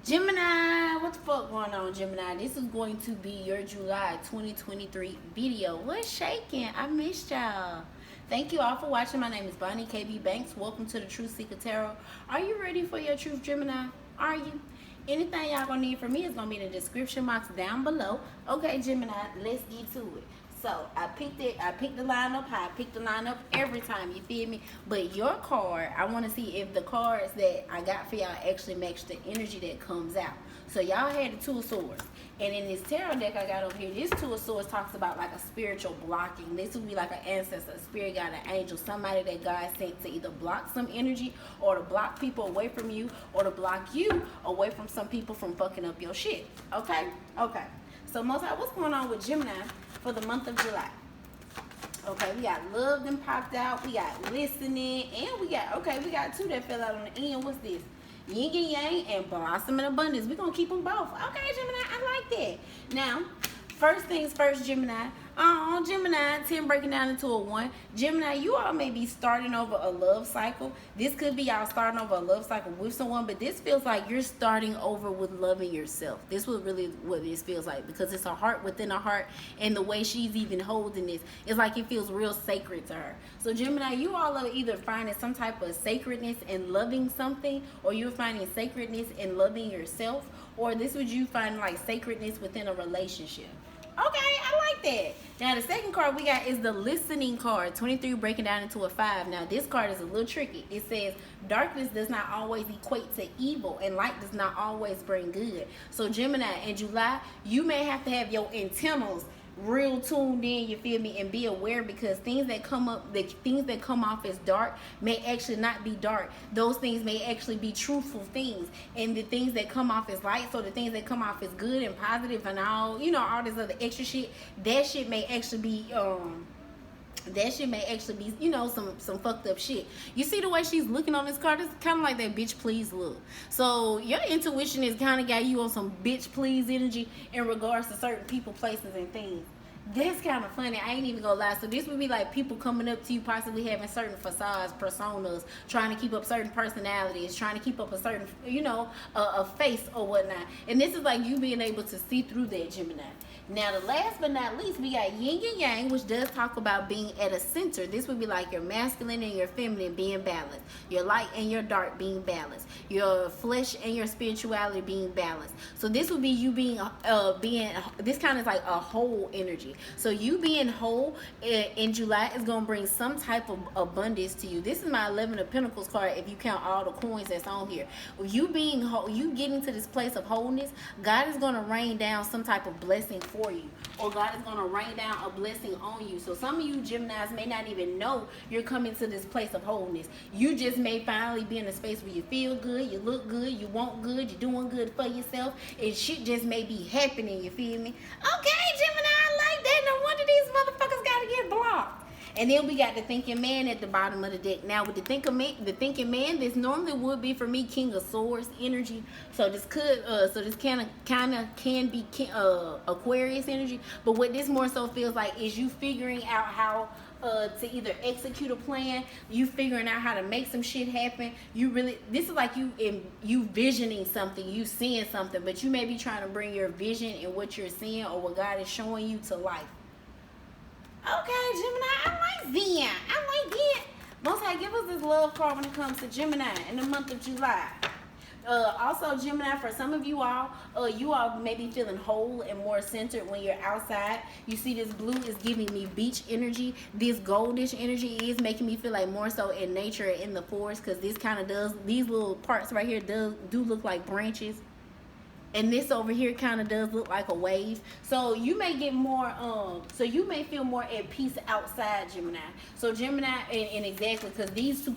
Gemini, what the fuck going on, Gemini? This is going to be your July 2023 video. What's shaking? I missed y'all. Thank you all for watching. My name is Bonnie KB Banks. Welcome to the Truth Seeker Tarot. Are you ready for your truth, Gemini? Are you? Anything y'all gonna need from me is gonna be in the description box down below. Okay, Gemini, let's get to it. So I picked the line up high. I picked the line up every time, you feel me? But your card, I want to see if the cards that I got for y'all actually match the energy that comes out. So y'all had the Two of Swords. And in this tarot deck I got over here, this Two of Swords talks about like a spiritual blocking. This would be like an ancestor, a spirit guide, an angel, somebody that God sent to either block some energy or to block people away from you or to block you away from some people from fucking up your shit. Okay? Okay. So most of what's going on with Gemini for the month of July? Okay, we got love then popped out, we got listening, and we got two that fell out on the end. What's this? Yin and Yang and Blossom and Abundance. We're gonna keep them both. Okay, Gemini, I like that. Now, first things first, Gemini. Gemini, 10 breaking down into a 1. Gemini, you all may be starting over a love cycle. This could be y'all starting over a love cycle with someone, but this feels like you're starting over with loving yourself. This was really what this feels like, because it's a heart within a heart, and the way she's even holding this, it's like it feels real sacred to her. So Gemini, you all are either finding some type of sacredness in loving something, or you're finding sacredness in loving yourself, or this would you find like sacredness within a relationship. Okay, I like that. Now, the second card we got is the listening card, 23 breaking down into a 5. Now, this card is a little tricky. It says, darkness does not always equate to evil, and light does not always bring good. So, Gemini, in July, you may have to have your antennas real tuned in, you feel me, and be aware, because things that come off as dark may actually not be dark. Those things may actually be truthful things, and the things that come off as light, so the things that come off as good and positive and all, you know, all this other extra shit, that shit may actually be you know, some fucked up shit. You see the way she's looking on this card? It's kind of like that bitch please look. So your intuition is kind of got you on some bitch please energy in regards to certain people, places, and things. That's kind of funny. I ain't even gonna lie. So this would be like people coming up to you, possibly having certain facades, personas, trying to keep up certain personalities, trying to keep up a certain, you know, a face or whatnot. And this is like you being able to see through that, Gemini. Now, the last but not least, we got yin and yang, which does talk about being at a center. This would be like your masculine and your feminine being balanced, your light and your dark being balanced, your flesh and your spirituality being balanced. So this would be you being this kind of like a whole energy. So you being whole in July is going to bring some type of abundance to you. This is my 11 of Pentacles card if you count all the coins that's on here. You being whole, you getting to this place of wholeness, God is going to rain down some type of blessing for you, or God is going to rain down a blessing on you. So some of you Geminis may not even know you're coming to this place of wholeness. You just may finally be in a space where you feel good, you look good, you want good, you're doing good for yourself, and shit just may be happening, you feel me? Okay, Gemini, I like that. No wonder these motherfuckers gotta get blocked. And then we got the thinking man at the bottom of the deck. Now with the thinking man, this normally would be for me King of Swords energy. So this could this kind of can be Aquarius energy. But what this more so feels like is you figuring out how to either execute a plan, you figuring out how to make some shit happen. This is like you visioning something, you seeing something, but you may be trying to bring your vision and what you're seeing or what God is showing you to life. Okay, Gemini, I like that. Most High, give us this love card when it comes to Gemini in the month of July. Also, Gemini, for some of you all may be feeling whole and more centered when you're outside. You see this blue is giving me beach energy. This goldish energy is making me feel like more so in nature, in the forest, because this kind of does, these little parts right here do look like branches. And this over here kind of does look like a wave. So you may get more, so you may feel more at peace outside, Gemini. So Gemini, and exactly, because these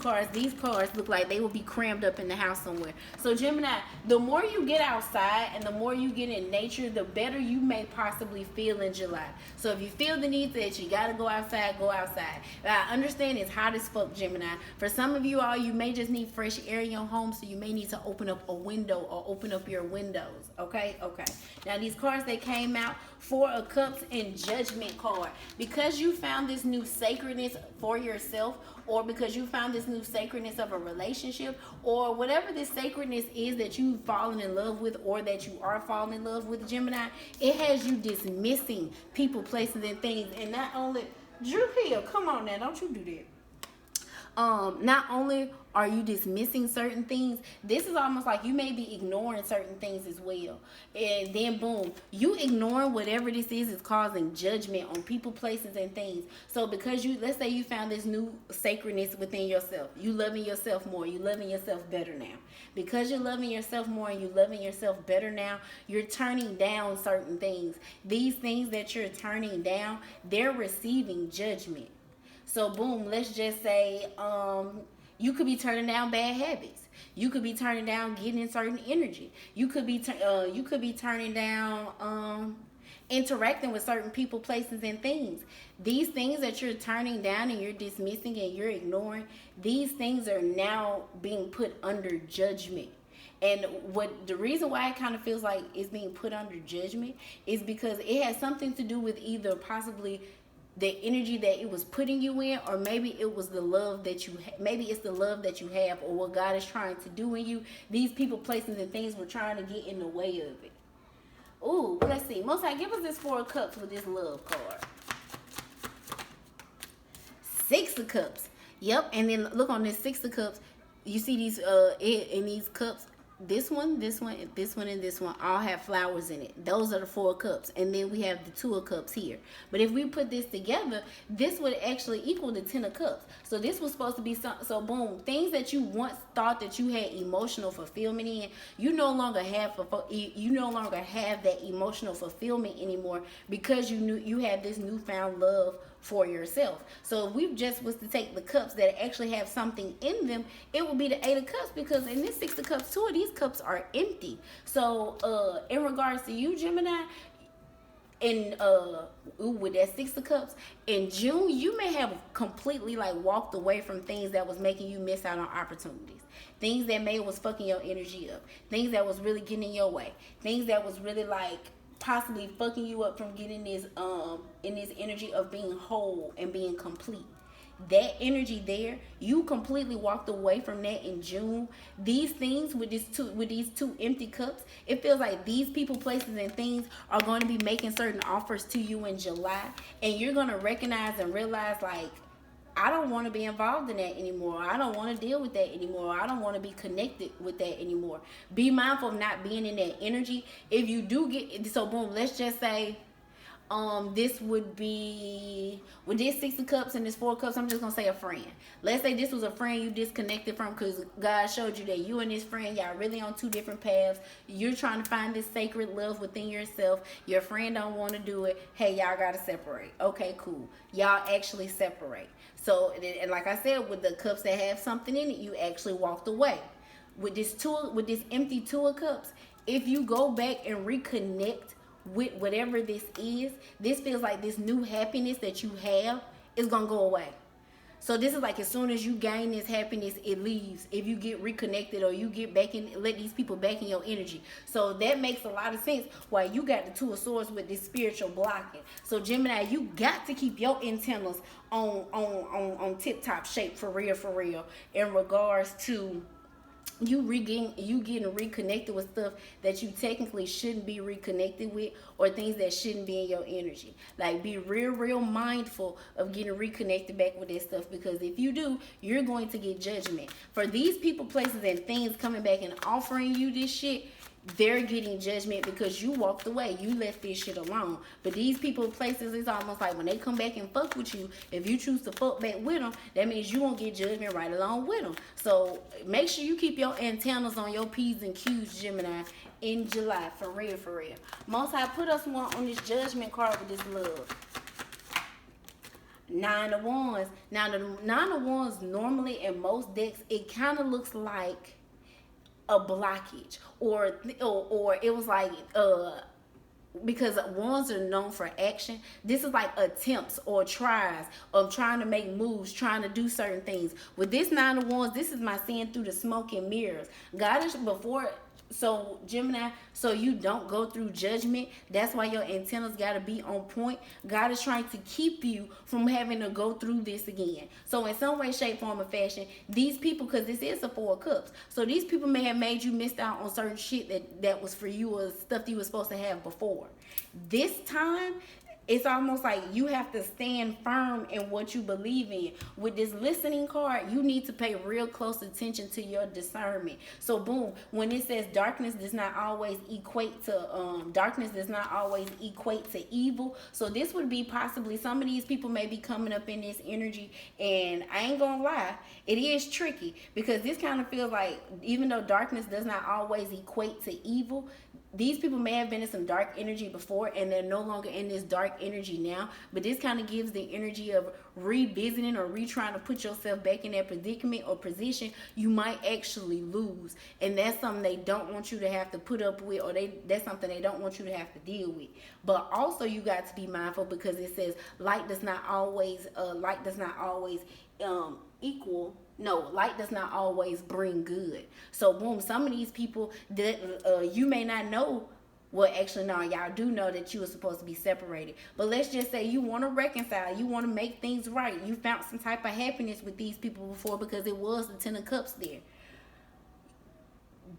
cards look like they will be crammed up in the house somewhere. So Gemini, the more you get outside and the more you get in nature, the better you may possibly feel in July. So if you feel the need that you got to go outside, go outside. I understand it's hot as fuck, Gemini. For some of you all, you may just need fresh air in your home, so you may need to open up a window or open up your windows. yours. Okay. Now these cards that came out, Four of Cups and Judgment card. Because you found this new sacredness for yourself, or because you found this new sacredness of a relationship, or whatever this sacredness is that you've fallen in love with, or that you are falling in love with, Gemini, it has you dismissing people, places, and things. And not only, Drew Hill, come on now, don't you do that. Not only are you dismissing certain things, this is almost like you may be ignoring certain things as well. And then boom, you ignoring whatever this is causing judgment on people, places, and things. So because let's say you found this new sacredness within yourself, you loving yourself more, you loving yourself better now. Because you're loving yourself more and you loving yourself better now, you're turning down certain things. These things that you're turning down, they're receiving judgment. So boom, let's just say you could be turning down bad habits. You could be turning down getting in certain energy. You could be turning down interacting with certain people, places, and things. These things that you're turning down and you're dismissing and you're ignoring, these things are now being put under judgment. And the reason why it kind of feels like it's being put under judgment is because it has something to do with either possibly the energy that it was putting you in, or maybe it was the love that maybe it's the love that you have, or what God is trying to do in you. These people, places, and things were trying to get in the way of it. Ooh, let's see. Most High, give us this Four of Cups with this love card. Six of Cups. Yep, and then look on this Six of Cups. You see these in these cups. This one, and this one all have flowers in it. Those are the Four of Cups. And then we have the Two of Cups here. But if we put this together, this would actually equal the Ten of Cups. So this was supposed to be so boom, things that you once thought that you had emotional fulfillment in, you no longer have that emotional fulfillment anymore, because you have this newfound love for yourself. So if we just was to take the cups that actually have something in them, it would be the Eight of Cups, because in this Six of Cups, two of these cups are empty. So in regards to you, Gemini, and with that Six of Cups, in June, you may have completely walked away from things that was making you miss out on opportunities. Things that was fucking your energy up. Things that was really getting in your way. Things that was really possibly fucking you up from getting this in this energy of being whole and being complete. That energy there, you completely walked away from that in June. These things with these two empty cups, it feels like these people, places, and things are going to be making certain offers to you in July, and you're going to recognize and realize I don't want to be involved in that anymore. I don't want to deal with that anymore. I don't want to be connected with that anymore. Be mindful of not being in that energy. If you do get, so boom, let's just say this would be, with this Six of Cups and this Four of Cups, I'm just going to say a friend. Let's say this was a friend you disconnected from because God showed you that you and this friend, y'all really on two different paths. You're trying to find this sacred love within yourself. Your friend don't want to do it. Hey, y'all got to separate. Okay, cool. Y'all actually separate. So, and like I said, with the cups that have something in it, you actually walked away. With this empty Two of Cups, if you go back and reconnect with whatever this is, this feels like this new happiness that you have is going to go away. So this is as soon as you gain this happiness, it leaves. If you get reconnected or you get back in, let these people back in your energy. So that makes a lot of sense why you got the Two of Swords with this spiritual blocking. So Gemini, you got to keep your antennas on tip-top shape for real in regards to you getting reconnected with stuff that you technically shouldn't be reconnected with, or things that shouldn't be in your energy. Be real mindful of getting reconnected back with this stuff, because if you do, you're going to get judgment. For these people, places, and things coming back and offering you this shit, they're getting judgment because you walked away. You left this shit alone. But these people, places, it's almost like when they come back and fuck with you, if you choose to fuck back with them, that means you won't get judgment right along with them. So make sure you keep your antennas on your P's and Q's, Gemini, in July. For real. Most High, put us one on this Judgment card with this love. Nine of Wands. Now, the Nine of Wands, normally in most decks, it kind of looks like a blockage, or it was because wands are known for action. This is attempts or tries of trying to make moves, trying to do certain things. With this Nine of Wands, this is my seeing through the smoke and mirrors. God is, before So Gemini, so you don't go through judgment. That's why your antennas got to be on point. God is trying to keep you from having to go through this again. So in some way, shape, form, or fashion, these people, because this is a 4 of Cups, so these people may have made you missed out on certain shit that was for you, or stuff that you were supposed to have before. This time, it's almost like you have to stand firm in what you believe in. With this listening card, you need to pay real close attention to your discernment. So boom, when it says darkness does not always equate to evil. So this would be possibly, some of these people may be coming up in this energy, and I ain't gonna lie, it is tricky, because this kind of feels like, even though darkness does not always equate to evil, these people may have been in some dark energy before, and they're no longer in this dark energy now. But this kind of gives the energy of revisiting or retrying to put yourself back in that predicament or position you might actually lose. And that's something they don't want you to have to put up with, or that's something they don't want you to have to deal with. But also you got to be mindful, because it says light does not always equal. No, light does not always bring good. So boom, some of these people that you may not know, well, actually, no, y'all do know that you were supposed to be separated. But let's just say you want to reconcile, you want to make things right. You found some type of happiness with these people before, because it was the 10 of Cups there.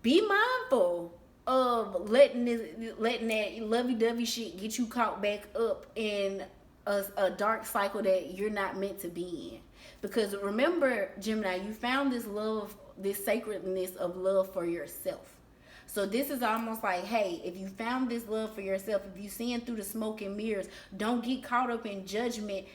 Be mindful of letting that lovey-dovey shit get you caught back up in a dark cycle that you're not meant to be in. Because remember, Gemini, you found this love, this sacredness of love for yourself. So this is almost like, hey, if you found this love for yourself, if you're seeing through the smoke and mirrors, don't get caught up in judgment,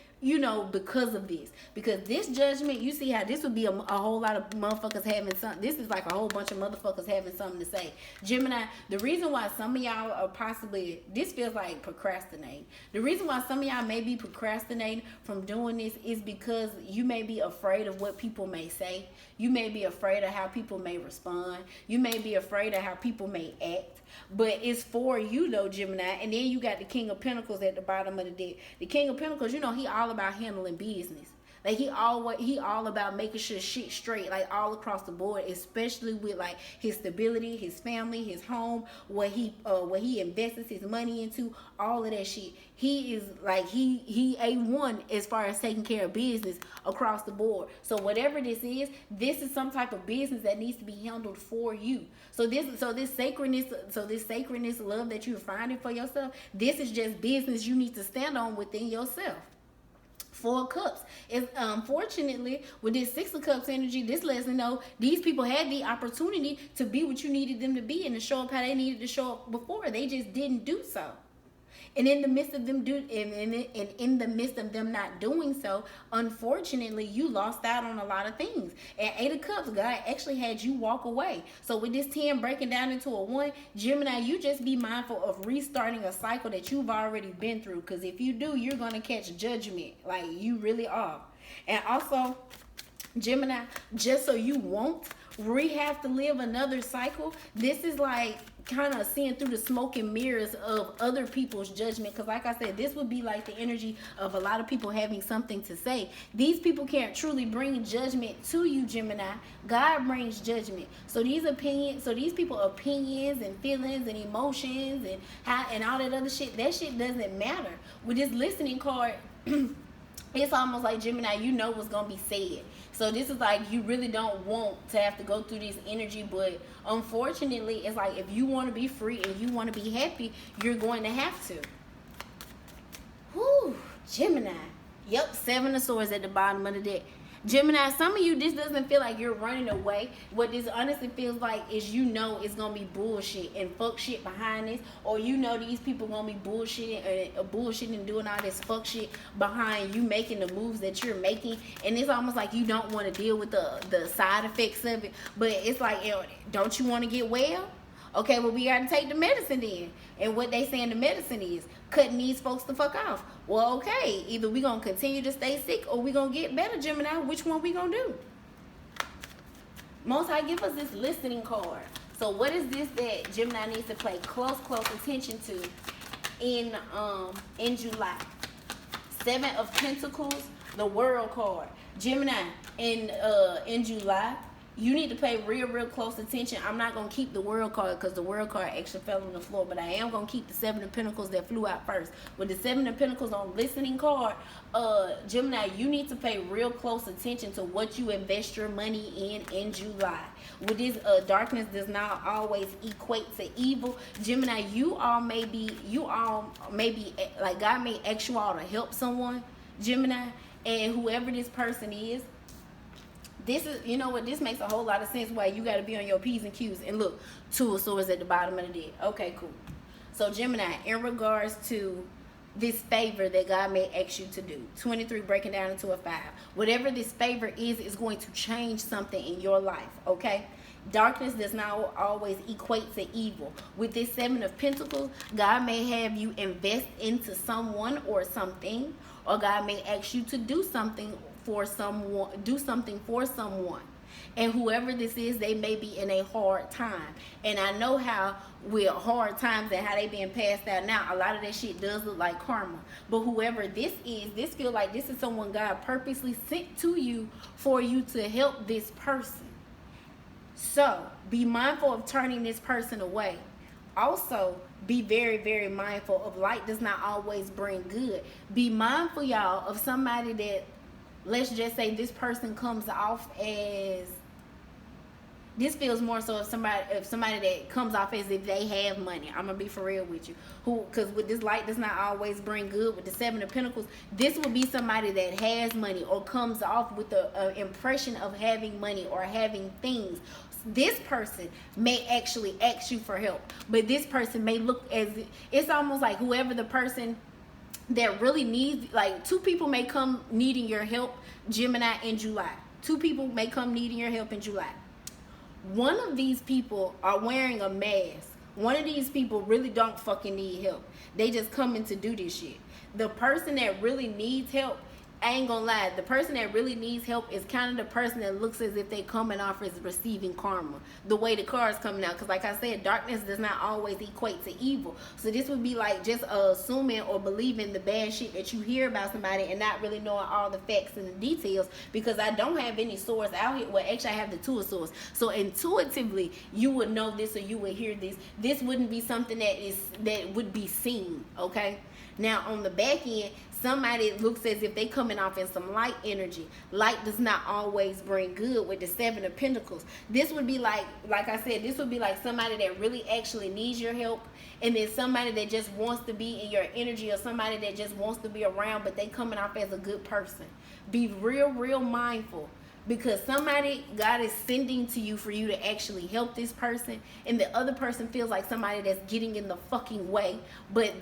because of this. Because this judgment, you see how this would be a whole lot of motherfuckers having something. This is like a whole bunch of motherfuckers having something to say. Gemini, the reason why some of y'all are possibly, this feels like procrastinating. The reason why some of y'all may be procrastinating from doing this is because you may be afraid of what people may say. You may be afraid of how people may respond. You may be afraid of how people may act. But it's for you though, Gemini. And then you got the King of Pentacles at the bottom of the deck. The King of Pentacles, he all about handling business. Like he all about making sure shit straight, like all across the board, especially with like his stability, his family, his home, what he invests his money into, all of that shit. He is like he A1 as far as taking care of business across the board. So whatever this is some type of business that needs to be handled for you. So this sacredness love that you're finding for yourself, this is just business you need to stand on within yourself. 4 of Cups is unfortunately with this 6 of Cups energy, this lets me know these people had the opportunity to be what you needed them to be and to show up how they needed to show up before. They just didn't do so. And in the midst of them in the midst of them not doing so, unfortunately, you lost out on a lot of things. At 8 of Cups, God actually had you walk away. So with this 10 breaking down into a 1, Gemini, you just be mindful of restarting a cycle that you've already been through. Because if you do, you're going to catch judgment. Like, you really are. And also, Gemini, just so you won't have to live another cycle, this is like kind of seeing through the smoke and mirrors of other people's judgment. Because like I said, this would be like the energy of a lot of people having something to say. These people can't truly bring judgment to you, Gemini. God brings judgment. So these people opinions and feelings and emotions and all that other shit, that shit doesn't matter. With this listening card, it's almost like, Gemini, you know what's going to be said. So this is like, you really don't want to have to go through this energy, but unfortunately, it's like, if you want to be free and you want to be happy, you're going to have to. Whew, Gemini. Yep, 7 of Swords at the bottom of the deck. Gemini, some of you, this doesn't feel like you're running away. What this honestly feels like is it's going to be bullshit and fuck shit behind this. Or these people going to be bullshitting and doing all this fuck shit behind you making the moves that you're making. And it's almost like you don't want to deal with the side effects of it. But it's like, don't you want to get well? Okay, well, we got to take the medicine then. And what they saying the medicine is cutting these folks the fuck off. Well, okay, either we going to continue to stay sick or we going to get better, Gemini. Which one we going to do? Most High, give us this listening card. So what is this that Gemini needs to pay close attention to in July? 7 of Pentacles, the World card. Gemini, in July, You need to pay real close attention. I'm not going to keep the world card because the world card actually fell on the floor, but I am going to keep the Seven of Pentacles that flew out first. With the Seven of Pentacles on listening card, Gemini, you need to pay real close attention to what you invest your money in July. With this, darkness does not always equate to evil. Gemini, you all may be, like, God may ask you all to help someone, Gemini, and whoever this person is, this is, you know what, this makes a whole lot of sense why you got to be on your P's and Q's. And look, Two of Swords at the bottom of the deck. Okay, cool. So, Gemini, in regards to this favor that God may ask you to do, 23 breaking down into a 5. Whatever this favor is going to change something in your life, okay? Darkness does not always equate to evil. With this Seven of Pentacles, God may have you invest into someone or something, or God may ask you to do something for someone, and whoever this is, they may be in a hard time. And I know how with hard times and how they being passed out now, a lot of that shit does look like karma. But whoever this is, this feel like this is someone God purposely sent to you for you to help this person. So be mindful of turning this person away. Also, be very mindful of light does not always bring good. Be mindful, y'all, of somebody that, let's just say this person comes off as, this feels more so if somebody that comes off as if they have money. I'm gonna be for real with you. Because with this light does not always bring good. With the Seven of Pentacles, this will be somebody that has money or comes off with the impression of having money or having things. This person may actually ask you for help, but this person may look as, it's almost like whoever the person that really needs, like two people may come needing your help, Gemini, in July. Two people may come needing your help in July. One of these people are wearing a mask. One of these people really don't fucking need help. They just coming to do this shit. The person that really needs help, I ain't gonna lie, the person that really needs help is kind of the person that looks as if they coming off as receiving karma. The way the card's coming out. Because like I said, darkness does not always equate to evil. So this would be like just assuming or believing the bad shit that you hear about somebody and not really knowing all the facts and the details. Because I don't have any swords out here. Well, actually I have the Two of Swords. So intuitively, you would know this or you would hear this. This wouldn't be something that would be seen, okay? Now on the back end, somebody looks as if they coming off in some light energy. Light does not always bring good with the Seven of Pentacles. This would be like I said, this would be like somebody that really actually needs your help, and then somebody that just wants to be in your energy, or somebody that just wants to be around, but they coming off as a good person. Be real mindful. Because somebody God is sending to you for you to actually help this person, and the other person feels like somebody that's getting in the fucking way. But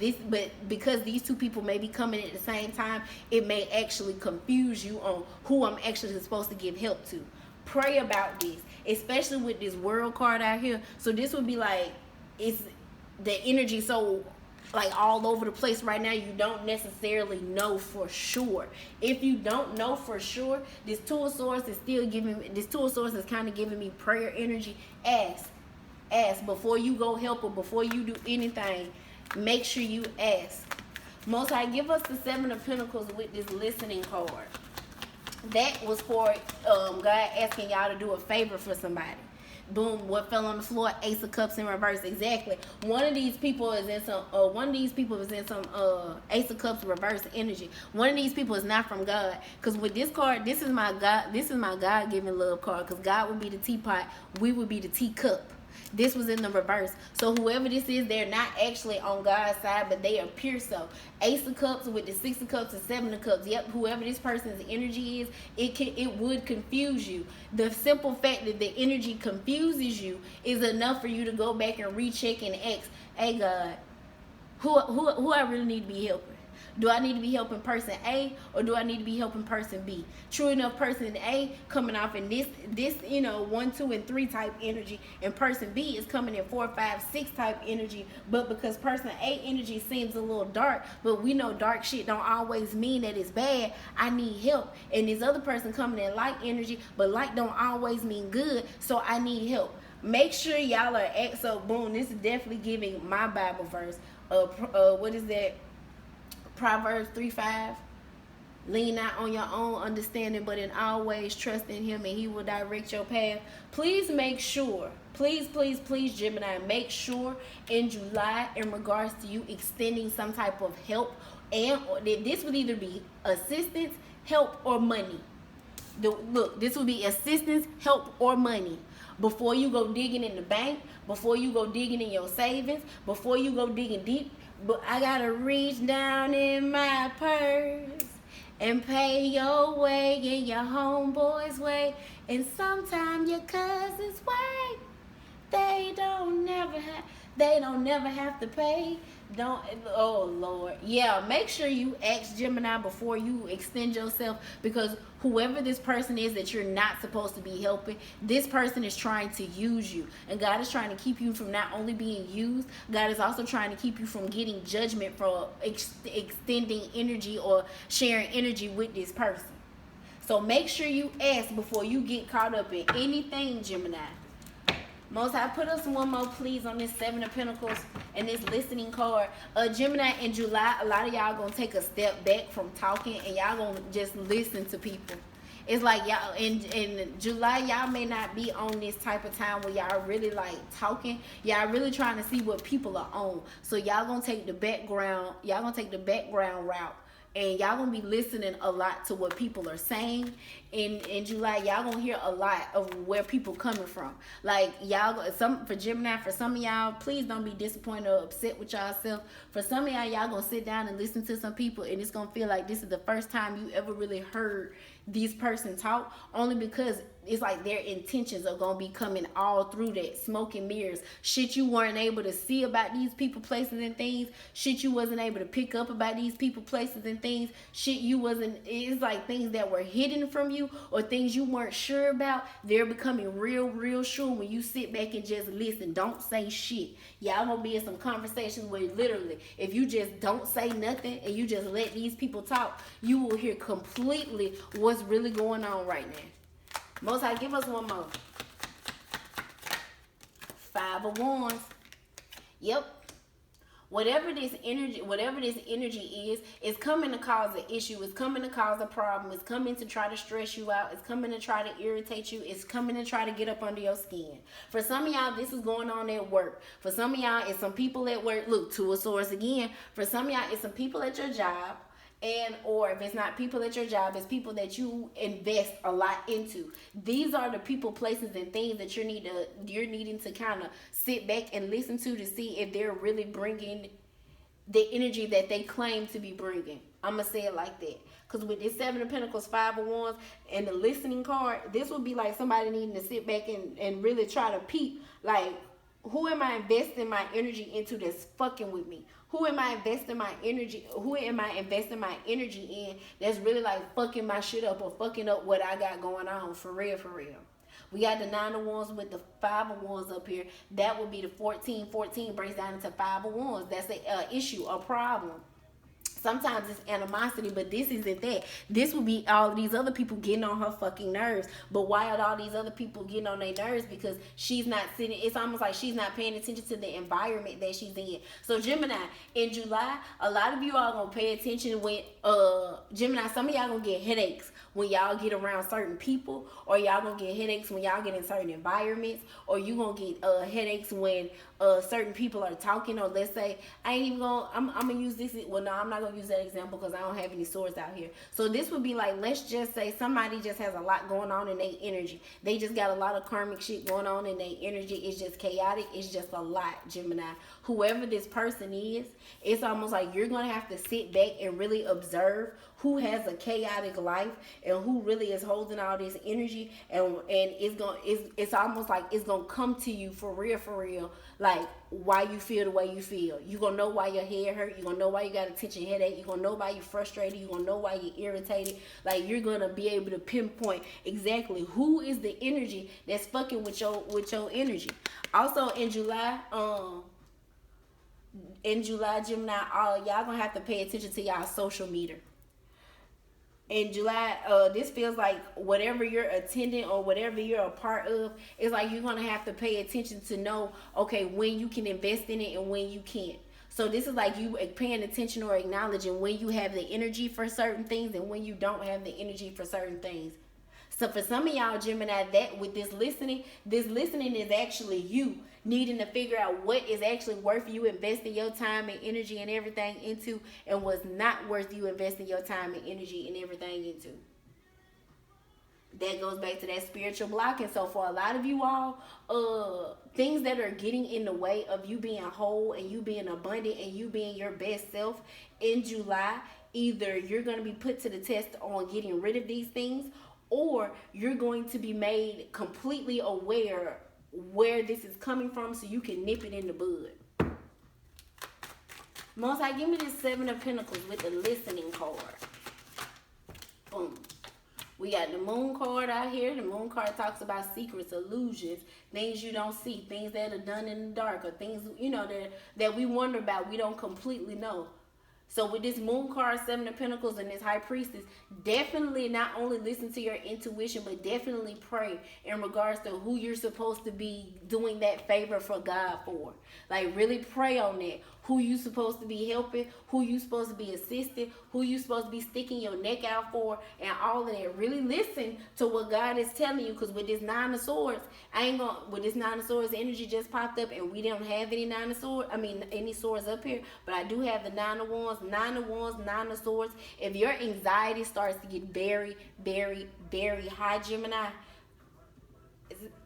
because these two people may be coming at the same time, it may actually confuse you on who I'm actually supposed to give help to. Pray about this, especially with this world card out here. So this would be like, it's the energy so like all over the place right now. You don't necessarily know for sure. If you don't know for sure, this Two of Swords is still giving me, this Two of Swords is kind of giving me prayer energy. Ask before you go help, or before you do anything. Make sure you ask. Most High, give us the Seven of Pentacles with this listening card. That was for God asking y'all to do a favor for somebody. Boom, what fell on the floor? Ace of Cups in reverse. Exactly. One of these people is in some Ace of Cups reverse energy. One of these people is not from God. Because with this card, this is my God-given love card. Because God would be the teapot, we would be the teacup. This was in the reverse. So whoever this is, they're not actually on God's side, but they appear so. Ace of Cups with the Six of Cups and Seven of Cups. Yep, whoever this person's energy is, it would confuse you. The simple fact that the energy confuses you is enough for you to go back and recheck and ask, hey God, who I really need to be helping? Do I need to be helping person A, or do I need to be helping person B? True enough, person A coming off in this 1, 2, and 3 type energy, and person B is coming in 4, 5, 6 type energy. But because person A energy seems a little dark, but we know dark shit don't always mean that it's bad. I need help. And this other person coming in light energy, but light don't always mean good, so I need help. Make sure y'all are so boom. This is definitely giving my Bible verse. What is that? Proverbs 3:5. Lean not on your own understanding, but in all ways trust in him, and he will direct your path. Please make sure, please, Gemini, make sure in July, in regards to you extending some type of help, and this would either be assistance, help, or money. Look, this would be assistance, help, or money. Before you go digging in the bank, before you go digging in your savings, before you go digging deep, but I gotta reach down in my purse and pay your way and your homeboy's way, and sometimes your cousin's way. They don't never have to pay. Don't, oh Lord. Yeah, make sure you ask Gemini before you extend yourself, because whoever this person is that you're not supposed to be helping, this person is trying to use you. And God is trying to keep you from not only being used, God is also trying to keep you from getting judgment for extending energy or sharing energy with this person. So make sure you ask before you get caught up in anything, Gemini. Most High, put us one more, please, on this Seven of Pentacles and this listening card. Gemini, in July, a lot of y'all gonna take a step back from talking, and y'all gonna just listen to people. It's like y'all in July, y'all may not be on this type of time where y'all really like talking. Y'all really trying to see what people are on. So y'all gonna take the background. Y'all gonna take the background route. And y'all gonna be listening a lot to what people are saying. In July, y'all gonna hear a lot of where people coming from. Like y'all, for Gemini, for some of y'all, please don't be disappointed or upset with yourself. For some of y'all gonna sit down and listen to some people, and it's gonna feel like this is the first time you ever really heard these person talk, only because it's like their intentions are gonna be coming all through that smoke and mirrors. Shit you weren't able to see about these people, places, and things. Shit you wasn't able to pick up about these people, places, and things. Shit you wasn't, it's like things that were hidden from you, or things you weren't sure about. They're becoming real sure when you sit back and just listen. Don't say shit. Y'all gonna be in some conversations where literally, if you just don't say nothing and you just let these people talk, you will hear completely what's really going on right now. Most High, give us one more. Five of Wands. Yep. Whatever this energy is coming to cause an issue. It's coming to cause a problem. It's coming to try to stress you out. It's coming to try to irritate you. It's coming to try to get up under your skin. For some of y'all, this is going on at work. For some of y'all, it's some people at work. Look, to a source again. For some of y'all, it's some people at your job. And or if it's not people at your job, it's people that you invest a lot into. These are the people, places, and things that you're needing to kind of sit back and listen to see if they're really bringing the energy that they claim to be bringing. I'm gonna say it like that, because with this Seven of Pentacles, Five of Wands, and the listening card, this would be like somebody needing to sit back and really try to peep, like, who am I investing my energy into that's fucking with me? Who am I investing my energy? Who am I investing my energy in that's really like fucking my shit up or fucking up what I got going on? For real. We got the Nine of Wands with the Five of Wands up here. That would be the 14. 14 breaks down into Five of Wands. That's a issue, a problem. Sometimes it's animosity, but this isn't that. This would be all these other people getting on her fucking nerves. But why are all these other people getting on their nerves? Because she's not sitting. It's almost like she's not paying attention to the environment that she's in. So Gemini, in July, a lot of you all gonna pay attention when Gemini. Some of y'all gonna get headaches when y'all get around certain people, or y'all gonna get headaches when y'all get in certain environments, or you gonna get headaches when certain people are talking. Or let's say, I'm gonna use this. Well, no, I'm not gonna use that example because I don't have any swords out here. So this would be like, let's just say somebody just has a lot going on in their energy. They just got a lot of karmic shit going on in their energy. It's just chaotic. It's just a lot, Gemini. Whoever this person is, it's almost like you're gonna have to sit back and really observe who has a chaotic life and who really is holding all this energy, and it's almost like it's gonna come to you for real, like why you feel the way you feel. You're gonna know why your head hurt. You're gonna know why you got a tension headache. You're gonna know why you're frustrated. You're gonna know why you're irritated. Like, you're gonna be able to pinpoint exactly who is the energy that's fucking with your energy. Also in July, Gemini, y'all gonna have to pay attention to y'all social meter. In July, this feels like whatever you're attending or whatever you're a part of, it's like you're going to have to pay attention to know, okay, when you can invest in it and when you can't. So this is like you paying attention or acknowledging when you have the energy for certain things and when you don't have the energy for certain things. So for some of y'all Gemini, that with this listening is actually you needing to figure out what is actually worth you investing your time and energy and everything into, and what's not worth you investing your time and energy and everything into. That goes back to that spiritual block. And so for a lot of you all, things that are getting in the way of you being whole and you being abundant and you being your best self in July, either you're going to be put to the test on getting rid of these things, or you're going to be made completely aware where this is coming from so you can nip it in the bud. Most High, give me this Seven of Pentacles with the listening card. Boom. We got the Moon card out here. The Moon card talks about secrets, illusions, things you don't see, things that are done in the dark, or things, you know, that we wonder about, we don't completely know. So with this Moon card, Seven of Pentacles, and this High Priestess, definitely not only listen to your intuition, but definitely pray in regards to who you're supposed to be doing that favor for God for. Like, really pray on that. Who you supposed to be helping, who you supposed to be assisting, who you supposed to be sticking your neck out for, and all of that. Really listen to what God is telling you, because with this Nine of Swords, with this Nine of Swords, energy just popped up, and we don't have any Nine of Swords, any swords up here, but I do have the Nine of Wands, Nine of Swords. If your anxiety starts to get very, very, very high, Gemini,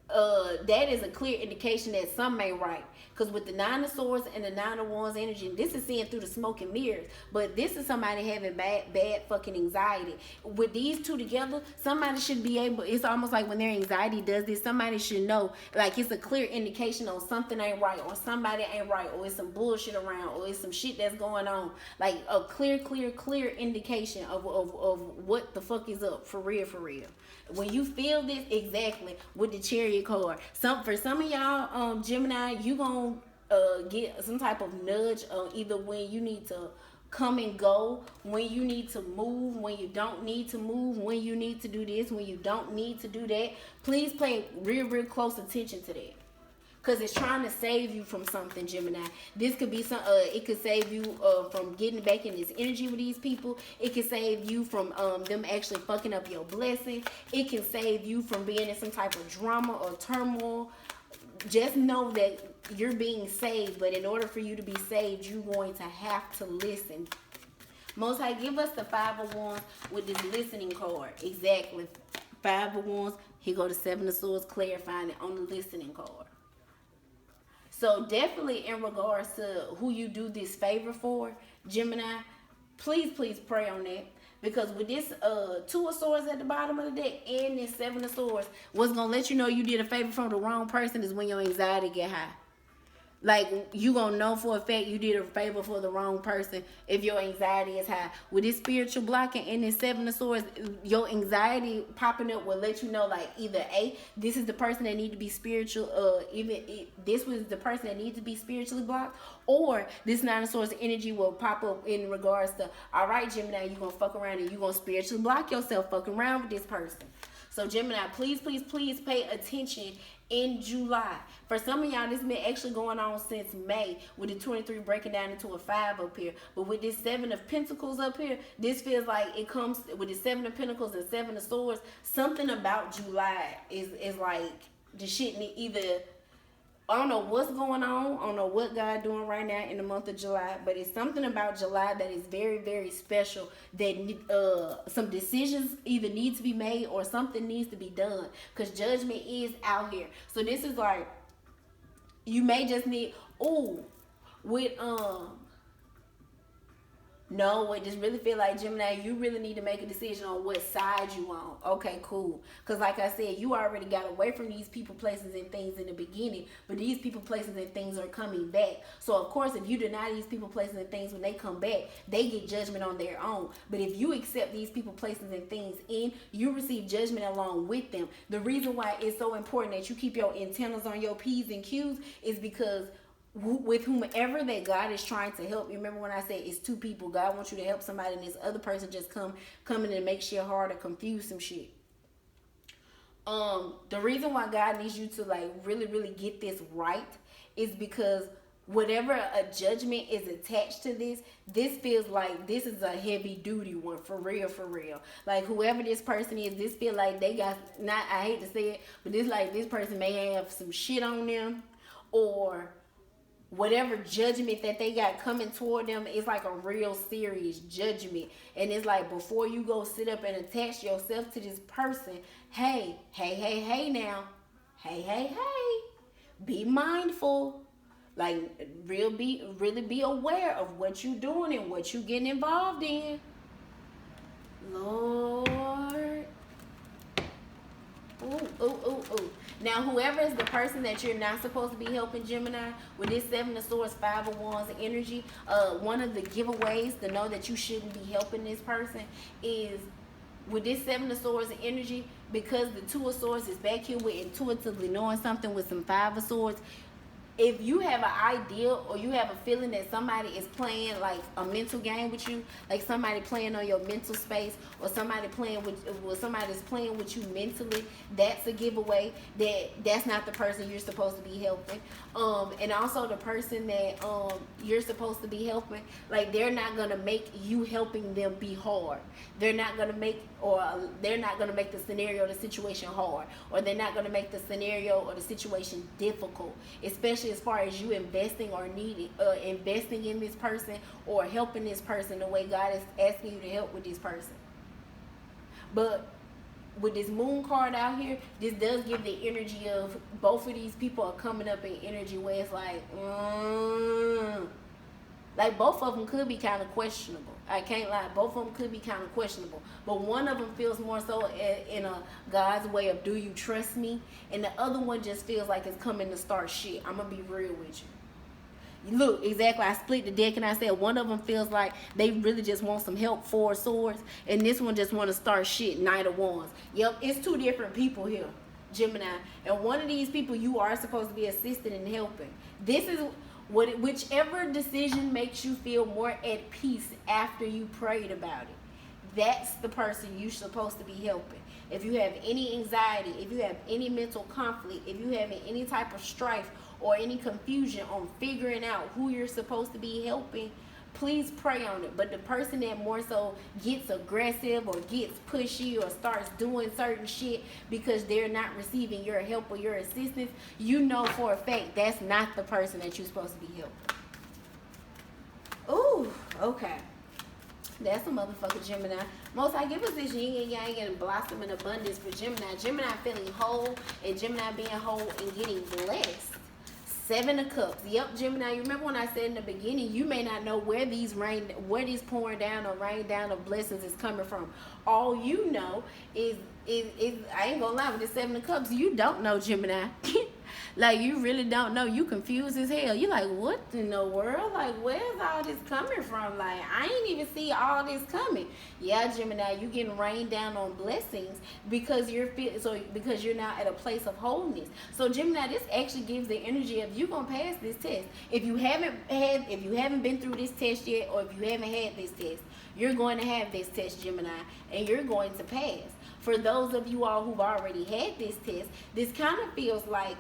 that is a clear indication that something ain't right. Because with the Nine of Swords and the Nine of Wands energy, this is seeing through the smoke and mirrors. But this is somebody having bad fucking anxiety. With these two together, somebody should be able, it's almost like when their anxiety does this, somebody should know, like, it's a clear indication on something ain't right, or somebody ain't right, or it's some bullshit around, or it's some shit that's going on. Like a clear indication of what the fuck is up, for real, for real. When you feel this, exactly, with the Chariot card, for some of y'all Gemini, you gonna get some type of nudge either when you need to come and go, when you need to move, when you don't need to move, when you need to do this, when you don't need to do that. Please pay real close attention to that, because it's trying to save you from something, Gemini. This could be it could save you from getting back in this energy with these people. It can save you from them actually fucking up your blessing. It can save you from being in some type of drama or turmoil. Just know that you're being saved, but in order for you to be saved, you're going to have to listen. Most High, give us the Five of Wands with this listening card. Exactly. Five of Wands. Here go the Seven of Swords, clarifying it on the listening card. So definitely in regards to who you do this favor for, Gemini, please pray on that. Because with this Two of Swords at the bottom of the deck and this Seven of Swords, what's going to let you know you did a favor from the wrong person is when your anxiety get high. Like, you gonna know for a fact you did a favor for the wrong person if your anxiety is high. With this spiritual blocking and this Seven of Swords, your anxiety popping up will let you know, like, either A, this is the person that need to be spiritual, this was the person that needs to be spiritually blocked, or this Nine of Swords energy will pop up in regards to, all right, Gemini, you gonna fuck around and you gonna spiritually block yourself fucking around with this person. So Gemini, please pay attention in July. For some of y'all, this been actually going on since May, with the 23 breaking down into a 5 up here. But with this Seven of Pentacles up here, this feels like it comes with the Seven of Pentacles and Seven of Swords. Something about July is like the shit either, I don't know what's going on. I don't know what God doing right now in the month of July, but it's something about July that is very special, that some decisions either need to be made or something needs to be done, because judgment is out here. So this is like, you may just need, no, what just really feel like, Gemini, you really need to make a decision on what side you on. Okay, cool. Because like I said, you already got away from these people, places, and things in the beginning. But these people, places, and things are coming back. So, of course, if you deny these people, places, and things when they come back, they get judgment on their own. But if you accept these people, places, and things in, you receive judgment along with them. The reason why it's so important that you keep your antennas on your P's and Q's is because with whomever that God is trying to help, you remember when I said it's two people, God wants you to help somebody, and this other person just come in and make shit hard or confuse some shit. The reason why God needs you to like really get this right is because whatever a judgment is attached to this feels like this is a heavy duty one, for real, for real. Like whoever this person is, this feel like they got, not, I hate to say it, but this like this person may have some shit on them, or whatever judgment that they got coming toward them is like a real serious judgment. And it's like, before you go sit up and attach yourself to this person, hey now, hey, be mindful. Like really be aware of what you doing and what you getting involved in. Lord. Ooh. Now, whoever is the person that you're not supposed to be helping, Gemini, with this Seven of Swords, Five of Wands energy, one of the giveaways to know that you shouldn't be helping this person is with this Seven of Swords energy, because the Two of Swords is back here with intuitively knowing something with some Five of Swords. If you have an idea or you have a feeling that somebody is playing like a mental game with you, like somebody playing on your mental space, or somebody playing with somebody's playing with you mentally, that's a giveaway that that's not the person you're supposed to be helping. And also the person that you're supposed to be helping, like they're not gonna make you helping them be hard. They're not gonna make the scenario, the situation hard, or they're not gonna make the scenario or the situation difficult, especially as far as you investing in this person or helping this person the way God is asking you to help with this person. But with this moon card out here, this does give the energy of both of these people are coming up in energy where it's like both of them could be kind of questionable. I can't lie, both of them could be kind of questionable. But one of them feels more so in a God's way of, do you trust me? And the other one just feels like it's coming to start shit. I'm going to be real with you. Look, exactly, I split the deck and I said one of them feels like they really just want some help, Four of Swords. And this one just want to start shit, Knight of Wands. Yep, it's two different people here, Gemini. And one of these people you are supposed to be assisting and helping. This is... whichever decision makes you feel more at peace after you prayed about it, that's the person you're supposed to be helping. If you have any anxiety, if you have any mental conflict, if you have any type of strife or any confusion on figuring out who you're supposed to be helping, please pray on it. But the person that more so gets aggressive or gets pushy or starts doing certain shit because they're not receiving your help or your assistance, you know for a fact that's not the person that you're supposed to be helping. Ooh, okay. That's a motherfucker, Gemini. Most I give us this yin and yang and blossom in abundance for Gemini. Gemini feeling whole, and Gemini being whole and getting blessed. Seven of Cups. Yep, Gemini, you remember when I said in the beginning, you may not know where these pouring down or rain down of blessings is coming from. All you know is I ain't gonna lie, with the Seven of Cups, you don't know, Gemini. Like, you really don't know. You confused as hell. You like, what in the world? Like, where's all this coming from? Like, I ain't even see all this coming. Yeah, Gemini, you getting rained down on blessings because you're now at a place of wholeness. So, Gemini, this actually gives the energy of you gonna pass this test. If you haven't been through this test yet, or if you haven't had this test, you're going to have this test, Gemini, and you're going to pass. For those of you all who've already had this test, this kind of feels like,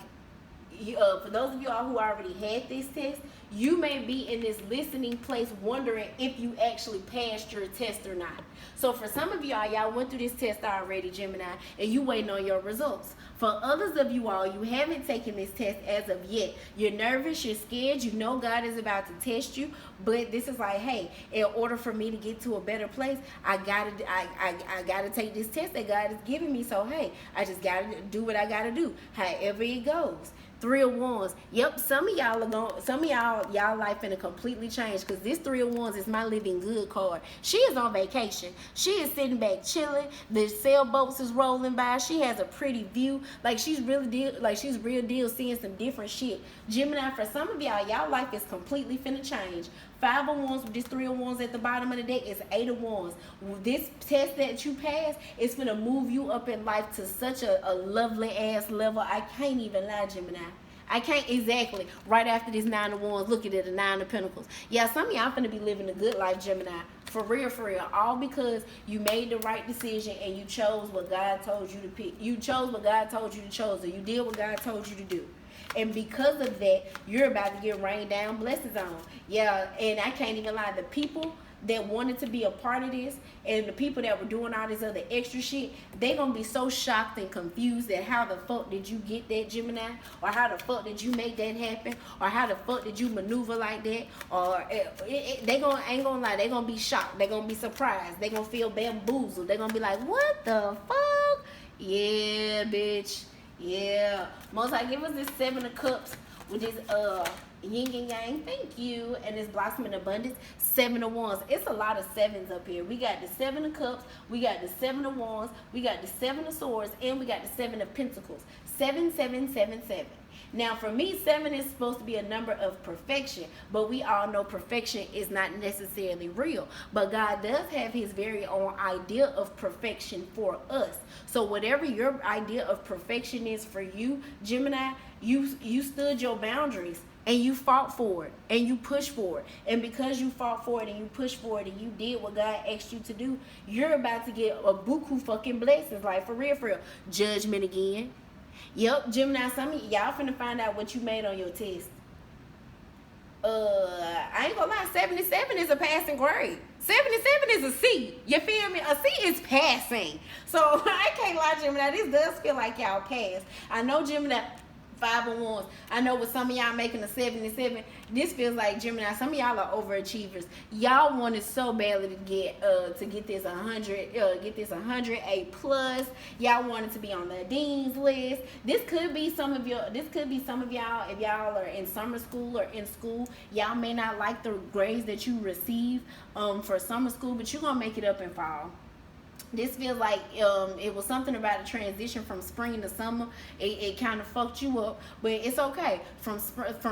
for those of you all who already had this test, you may be in this listening place wondering if you actually passed your test or not. So for some of y'all went through this test already, Gemini, and you waiting on your results. For others of you all, you haven't taken this test as of yet. You're nervous, you're scared, you know God is about to test you, but this is like, hey, in order for me to get to a better place, I gotta take this test that God is giving me. So hey, I just gotta do what I gotta do, however it goes. Three of Wands. Yep, some of y'all life finna completely change, because this Three of Wands is my living good card. She is on vacation. She is sitting back chilling. The sailboats is rolling by. She has a pretty view. Like she's real deal seeing some different shit. Gemini, for some of y'all life is completely finna change. Five of Wands with this Three of Wands at the bottom of the deck is Eight of Wands. This test that you pass is going to move you up in life to such a lovely ass level. I can't even lie, Gemini. I can't exactly. Right after this Nine of Wands, look at it, the Nine of Pentacles. Yeah, some of y'all finna be living a good life, Gemini. For real, for real. All because you made the right decision and you chose what God told you to pick. You chose what God told you to choose, or you did what God told you to do. And because of that, you're about to get rained down blessings on. Yeah, and I can't even lie, the people that wanted to be a part of this and the people that were doing all this other extra shit, they gonna be so shocked and confused at how the fuck did you get that, Gemini, or how the fuck did you make that happen, or how the fuck did you maneuver like that, or they gonna, ain't gonna lie, they gonna be shocked, they gonna be surprised, they gonna feel bamboozled, they gonna be like, what the fuck? Yeah, bitch. Yeah. Most I give us this 7 of Cups with this yin and yang, thank you, and this blossom in abundance, 7 of Wands. It's a lot of 7s up here. We got the 7 of Cups, we got the 7 of Wands, we got the 7 of Swords, and we got the 7 of Pentacles. 7, 7, 7, 7. Now, for me, 7 is supposed to be a number of perfection, but we all know perfection is not necessarily real. But God does have his very own idea of perfection for us. So whatever your idea of perfection is for you, Gemini, you stood your boundaries. And you fought for it, and you pushed for it. And because you fought for it, and you pushed for it, and you did what God asked you to do, you're about to get a buku fucking blessings. Like, for real, for real. Judgment again. Yep, Gemini, some of y'all finna find out what you made on your test. I ain't gonna lie, 77 is a passing grade. 77 is a C. You feel me? A C is passing. So, I can't lie, Gemini. This does feel like y'all passed. I know, Gemini, 5 of Wands. I know with some of y'all making a 77, this feels like, Gemini, some of y'all are overachievers. Y'all wanted so badly to get this 100, A plus. Y'all wanted to be on the dean's list. This could be some of y'all if y'all are in summer school or in school. Y'all may not like the grades that you receive for summer school, but you're gonna make it up in fall. This feels like it was something about a transition from spring to summer. It kind of fucked you up, but it's okay. From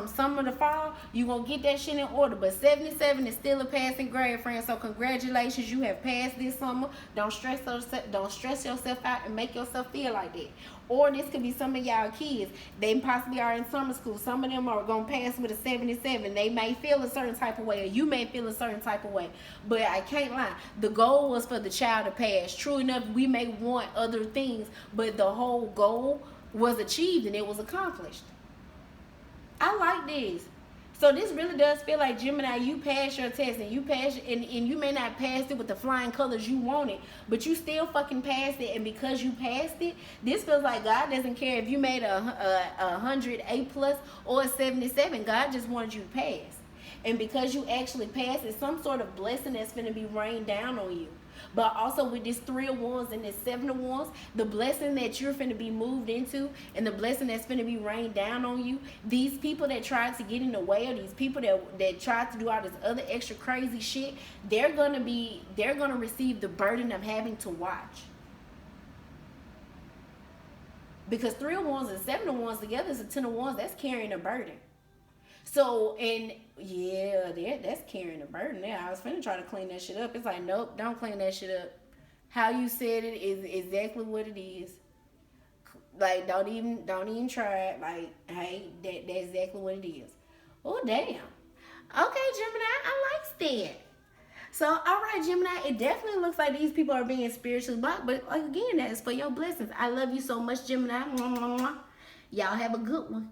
summer to fall, you gonna get that shit in order. But 77 is still a passing grade, friend. So congratulations, you have passed this summer. Don't stress yourself out and make yourself feel like that. Or this could be some of y'all kids. They possibly are in summer school. Some of them are going to pass with a 77. They may feel a certain type of way, or you may feel a certain type of way. But I can't lie. The goal was for the child to pass. True enough, we may want other things, but the whole goal was achieved and it was accomplished. I like this. So this really does feel like, Gemini, you passed your test, and you passed, and you may not pass it with the flying colors you wanted, but you still fucking passed it. And because you passed it, this feels like God doesn't care if you made a 100 A plus or a 77. God just wanted you to pass. And because you actually passed, it's some sort of blessing that's going to be rained down on you. But also with this 3 of Wands and this 7 of Wands, the blessing that you're finna be moved into and the blessing that's finna be rained down on you, these people that tried to get in the way, or these people that tried to do all this other extra crazy shit, they're gonna receive the burden of having to watch. Because 3 of Wands and 7 of Wands together is a 10 of Wands. That's carrying a burden. So, and yeah, that's carrying a burden there. I was finna try to clean that shit up. It's like, nope, don't clean that shit up. How you said it is exactly what it is. Like, don't even try it. Like, hey, that's exactly what it is. Oh, damn. Okay, Gemini, I like that. So, all right, Gemini, it definitely looks like these people are being spiritually blocked. But, like, again, that is for your blessings. I love you so much, Gemini. Y'all have a good one.